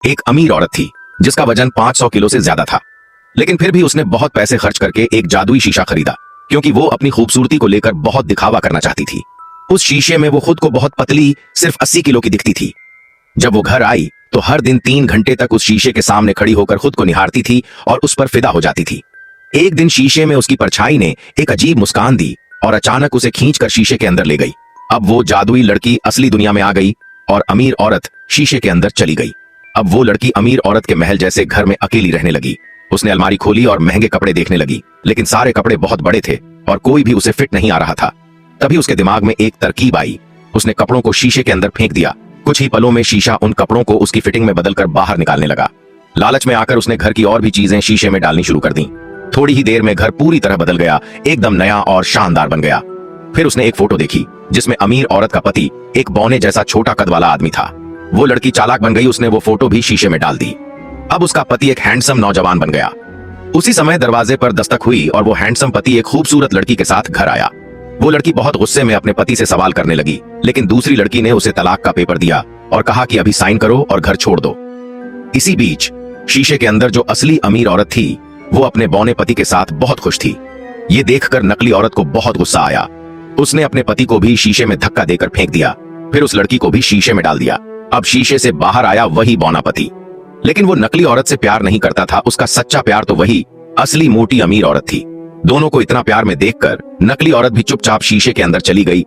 एक अमीर औरत थी जिसका वजन 500 किलो से ज्यादा था, लेकिन फिर भी उसने बहुत पैसे खर्च करके एक जादुई शीशा खरीदा क्योंकि वो अपनी खूबसूरती को लेकर बहुत दिखावा करना चाहती थी। उस शीशे में वो खुद को बहुत पतली, सिर्फ 80 किलो की दिखती थी। जब वो घर आई तो हर दिन 3 घंटे तक उस शीशे के सामने खड़ी होकर खुद को निहारती थी और उस पर फिदा हो जाती थी। एक दिन शीशे में उसकी परछाई ने एक अजीब मुस्कान दी और अचानक उसे खींचकर शीशे के अंदर ले गई। अब वो जादुई लड़की असली दुनिया में आ गई और अमीर औरत शीशे के अंदर चली गई। अब वो लड़की अमीर औरत के महल जैसे घर में अकेली रहने लगी। उसने अलमारी खोली और महंगे कपड़े देखने लगी, लेकिन सारे कपड़े बहुत बड़े थे और कोई भी उसे फिट नहीं आ रहा था। तभी उसके दिमाग में एक तरकीब आई। उसने कपड़ों को शीशे के अंदर फेंक दिया। कुछ ही पलों में शीशा उन कपड़ों को उसकी फिटिंग में बदलकर बाहर निकालने लगा। लालच में आकर उसने घर की और भी चीजें शीशे में डालनी शुरू कर दी। थोड़ी ही देर में घर पूरी तरह बदल गया, एकदम नया और शानदार बन गया। फिर उसने एक फोटो देखी जिसमें अमीर औरत का पति एक बौने जैसा छोटा कद वाला आदमी था। वो लड़की चालाक बन गई, उसने वो फोटो भी शीशे में डाल दी। अब उसका पति एक हैंडसम नौजवान बन गया। उसी समय दरवाजे पर दस्तक हुई और वो हैंडसम पति एक खूबसूरत लड़की के साथ घर आया। वो लड़की बहुत गुस्से में अपने पति से सवाल करने लगी, लेकिन दूसरी लड़की ने उसे तलाक का पेपर दिया और कहा कि अभी साइन करो और घर छोड़ दो। इसी बीच शीशे के अंदर जो असली अमीर औरत थी वो अपने बौने पति के साथ बहुत खुश थी। ये देखकर नकली औरत को बहुत गुस्सा आया। उसने अपने पति को भी शीशे में धक्का देकर फेंक दिया, फिर उस लड़की को भी शीशे में डाल दिया। अब शीशे से बाहर आया वही बौना पति, लेकिन वो नकली औरत से प्यार नहीं करता था। उसका सच्चा प्यार तो वही असली मोटी अमीर औरत थी। दोनों को इतना प्यार में देखकर नकली औरत भी चुपचाप शीशे के अंदर चली गई